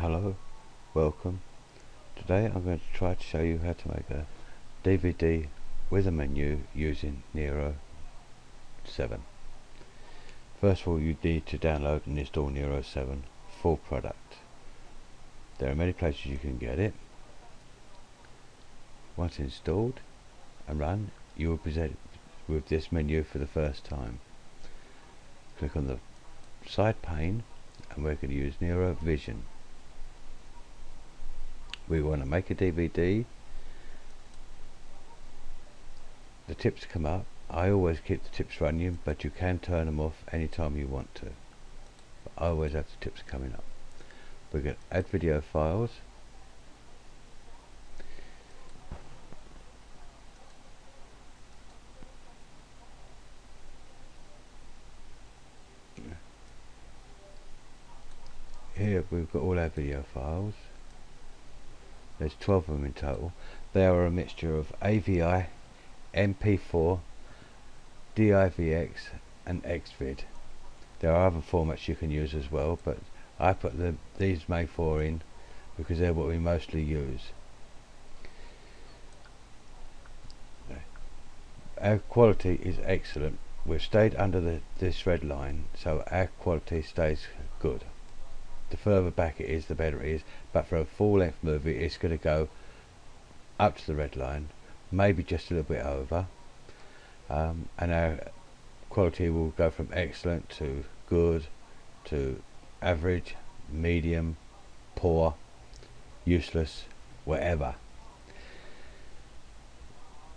Hello, welcome. Today I'm going to try to show you how to make a DVD with a menu using Nero 7. First of all, you need to download and install Nero 7 full product. There are many places you can get it. Once installed and run, you will be presented with this menu for the first time. Click on the side pane and we're going to use Nero Vision. We want to make a DVD. The tips come up. I always keep the tips running, but you can turn them off anytime you want to. But I always have the tips coming up. We're going to add video files. Here we've got all our video files. There's 12 of them in total. They are a mixture of AVI, MP4, DivX and Xvid. There are other formats you can use as well, but I put these main four in because they're what we mostly use. Our quality is excellent. We've stayed under this red line, so our quality stays good. The further back it is, the better it is, but for a full length movie it's going to go up to the red line, maybe just a little bit over, and our quality will go from excellent to good to average, medium, poor, useless, whatever.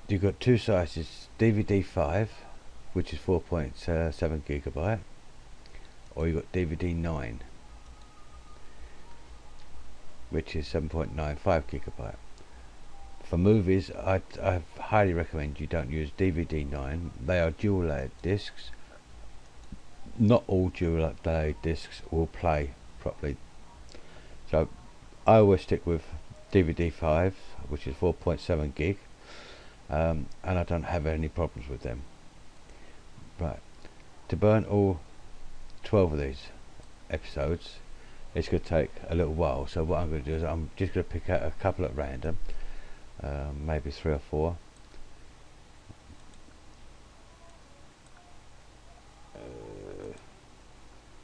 You've got two sizes, DVD 5, which is 4.7 gigabyte, or you've got DVD 9, which is 7.95 gigabyte. For movies, I highly recommend you don't use DVD 9. They are dual layered discs. Not all dual layered discs will play properly, so I always stick with DVD 5, which is 4.7 gig, and I don't have any problems with them. Right, to burn all 12 of these episodes, it's going to take a little while, so what I'm going to do is I'm just going to pick out a couple at random, maybe 3 or 4.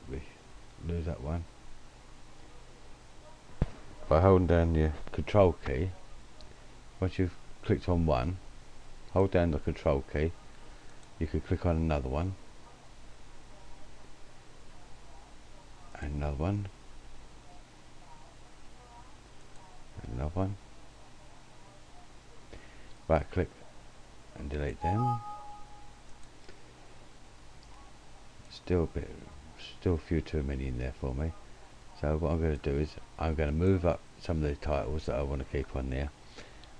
We lose that one. By holding down your control key, once you've clicked on one, hold down the control key, you can click on another one, and another one, another one. Right click and delete them. Still a few too many in there for me, so what I'm going to do is I'm going to move up some of the titles that I want to keep on there,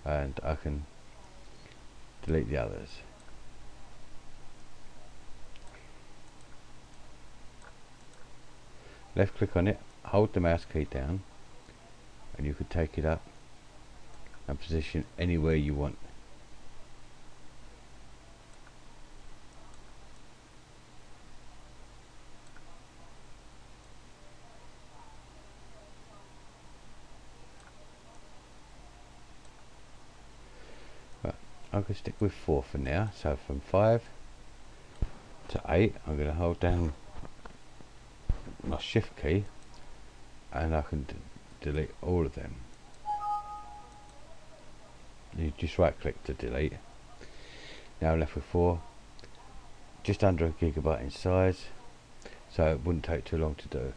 and I can delete the others. Left click on it, hold the mouse key down, and you can take it up and position anywhere you want. Right, I'm going to stick with 4 for now, so from 5 to 8 I'm going to hold down my shift key and I can delete all of them. You just right click to delete. Now left with 4, just under a gigabyte in size, so it wouldn't take too long to do.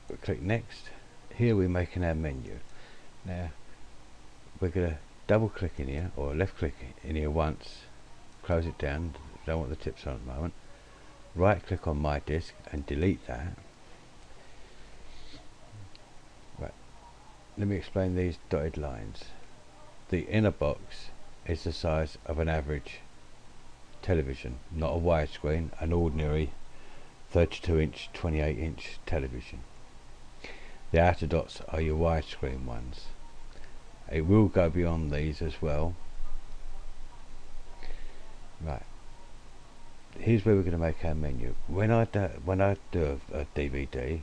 We'll click next. Here we're making our menu. Now we're going to double click in here, or left click in here once, close it down, don't want the tips on at the moment. Right click on my disk and delete that. Right, let me explain these dotted lines. The inner box is the size of an average television, not a widescreen, an ordinary 32-inch, 28-inch television. The outer dots are your widescreen ones. It will go beyond these as well. Right, here's where we're going to make our menu. When I do a DVD,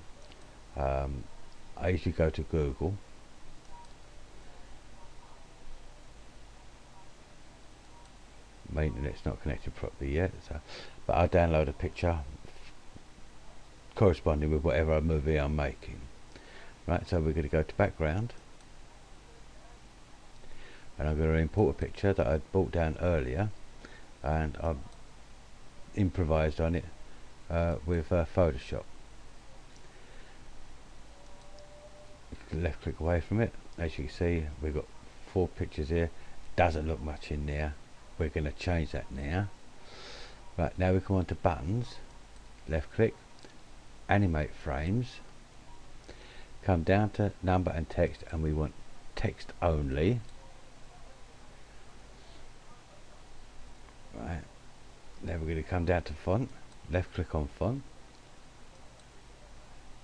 I usually go to Google. My internet's not connected properly yet, so, but I download a picture corresponding with whatever movie I'm making. Right, so we're going to go to background, and I'm going to import a picture that I brought down earlier, and I've improvised on it with Photoshop. Left click away from it. As you can see, we've got 4 pictures here. Doesn't look much in there. We're going to change that now. Right, now we come on to buttons. Left click, animate frames. Come down to number and text, and we want text only. Right, now we're going to come down to font. Left click on font.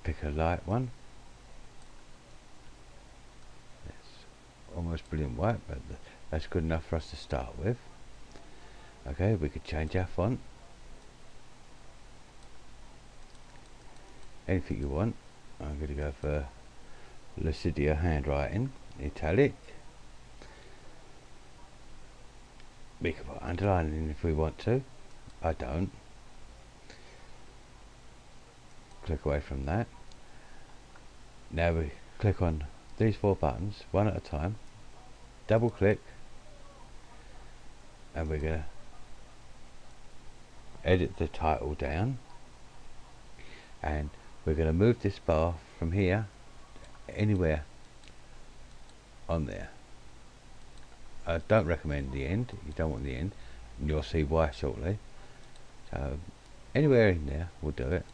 Pick a light one. Almost brilliant white, but that's good enough for us to start with. Okay, we could change our font. Anything you want. I'm going to go for Lucidia handwriting, italic. We can put underlining if we want to. I don't. Click away from that. Now we click on these 4 buttons one at a time, double click, and we're going to edit the title down, and we're going to move this bar from here anywhere on there. I don't recommend the end. You don't want the end, and you'll see why shortly. So anywhere in there will do it.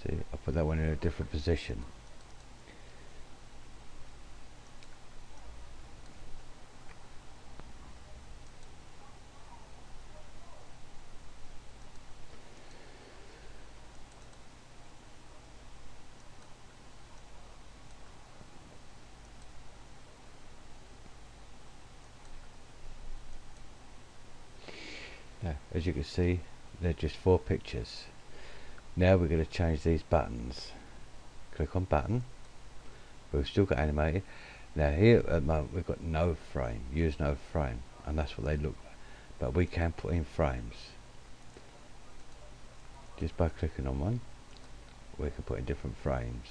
See, I'll put that one in a different position. Now, as you can see, they're just 4 pictures. Now we're going to change these buttons. Click on button. We've still got animated. Now here at the moment we've got no frame. Use no frame, and that's what they look like. But we can put in frames. Just by clicking on one, we can put in different frames.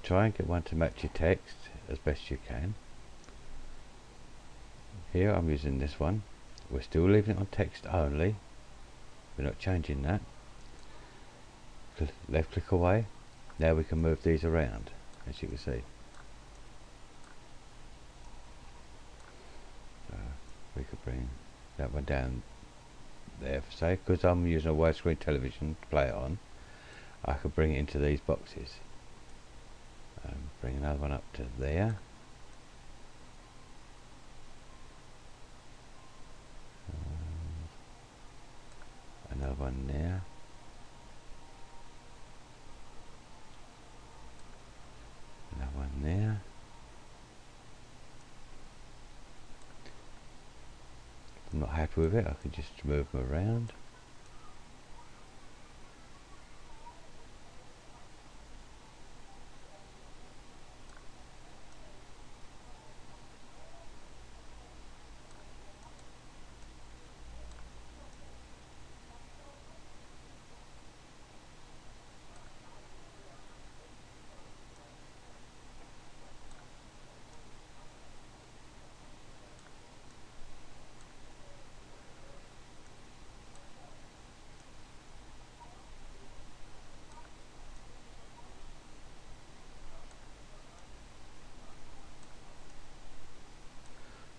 Try and get one to match your text as best you can. Here I'm using this one. We're still leaving it on text only. We're not changing that. Left click away. Now we can move these around, as you can see. We could bring that one down there, for say, because I'm using a widescreen television to play it on. I could bring it into these boxes. Bring another one up to there. Another one there. Another one there. If I'm not happy with it, I can just move them around.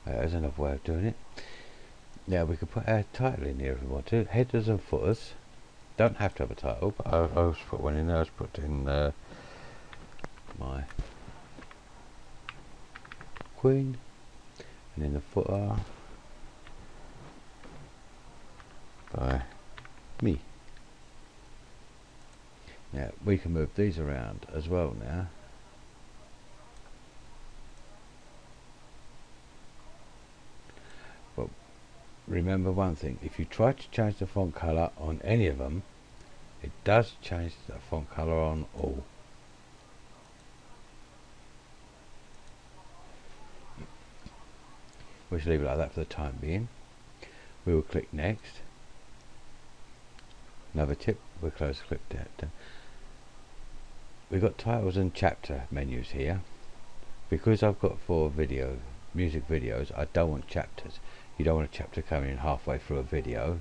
There's another way of doing it. Now we can put our title in here if we want to. Headers and footers. Don't have to have a title, but I'll just put one in there. I'll just put in my Queen, and in the footer by me. Now we can move these around as well now. But remember one thing, if you try to change the font color on any of them, it does change the font color on all. We should leave it like that for the time being. We will click next. Another tip, we'll close the clip down. We've got titles and chapter menus here. Because I've got 4 music videos, I don't want chapters. You don't want a chapter coming in halfway through a video,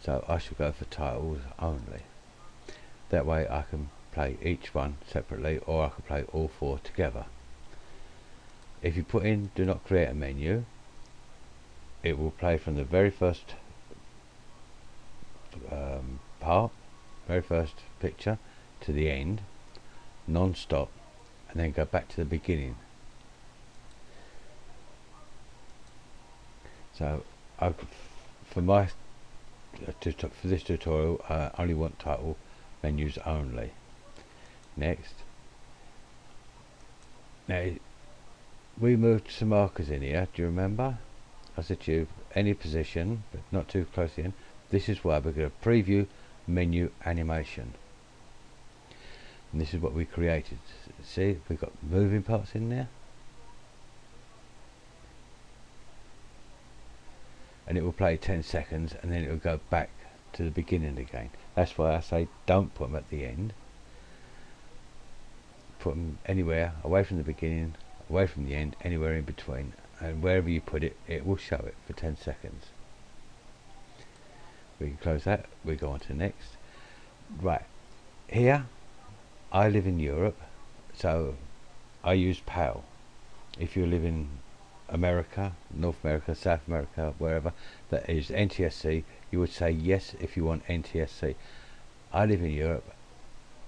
so I should go for titles only. That way I can play each one separately, or I can play all 4 together. If you put in do not create a menu, it will play from the very first very first picture to the end, non-stop, and then go back to the beginning. So for this tutorial, I only want title menus only. Next. Now we moved some markers in here, do you remember? I said to you, any position, but not too close in. This is why we're going to preview menu animation. And this is what we created. See, we've got moving parts in there. And it will play 10 seconds and then it will go back to the beginning again. That's why I say don't put them at the end. Put them anywhere, away from the beginning, away from the end, anywhere in between. And wherever you put it, it will show it for 10 seconds. We can close that, we go on to next. Right, here, I live in Europe, so I use PAL. If you live in America, North America, South America, wherever that is NTSC, you would say yes if you want NTSC. I live in Europe,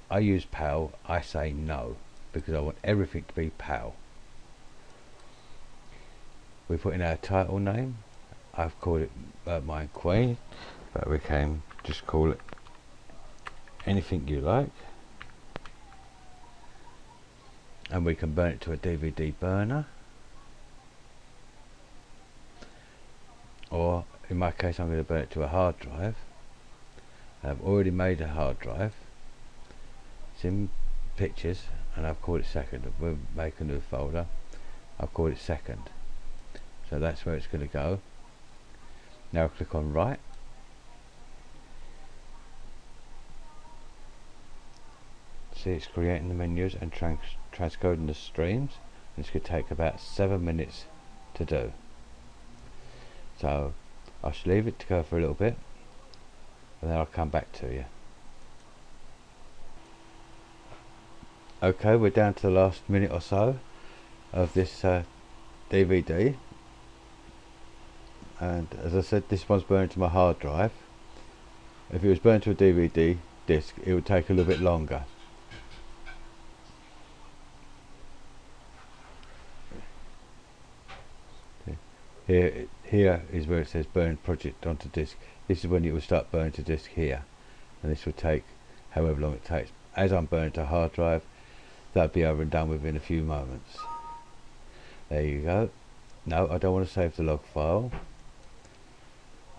I use PAL, I say no, because I want everything to be PAL. We put in our title name. I've called it My Queen, but we can just call it anything you like. And we can burn it to a DVD burner. Or in my case I'm going to burn it to a hard drive. I've already made a hard drive. It's in pictures and I've called it second. We'll make a new folder. I've called it second. So that's where it's going to go. Now click on write. See, it's creating the menus and transcoding the streams. This could take about 7 minutes to do. So I should leave it to go for a little bit and then I'll come back to you. Okay, we're down to the last minute or so of this DVD. And as I said, this one's burned to my hard drive. If it was burned to a DVD disc, it would take a little bit longer. Here is where it says burn project onto disk. This is when it will start burning to disk here, and this will take however long it takes. As I'm burning to a hard drive, that'll be over and done within a few moments. There you go. No, I don't want to save the log file.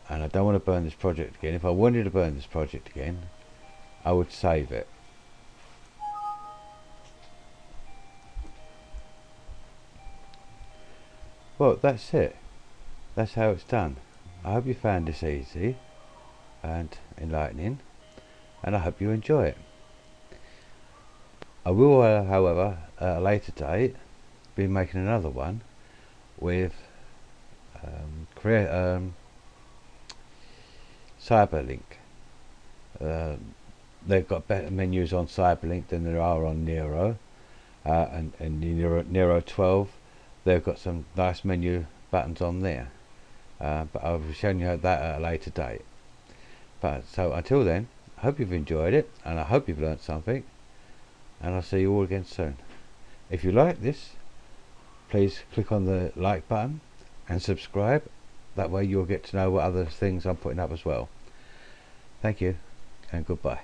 And I don't want to burn this project again. If I wanted to burn this project again, I would save it. Well, that's it. That's how it's done. I hope you found this easy and enlightening, and I hope you enjoy it. I will, however, at a later date, be making another one with Cyberlink. They've got better menus on Cyberlink than there are on Nero, and Nero 12 they've got some nice menu buttons on there, but I'll be showing you that at a later date. But so until then, I hope you've enjoyed it and I hope you've learned something, and I'll see you all again soon. If you like this, please click on the like button and subscribe. That way you'll get to know what other things I'm putting up as well. Thank you and goodbye.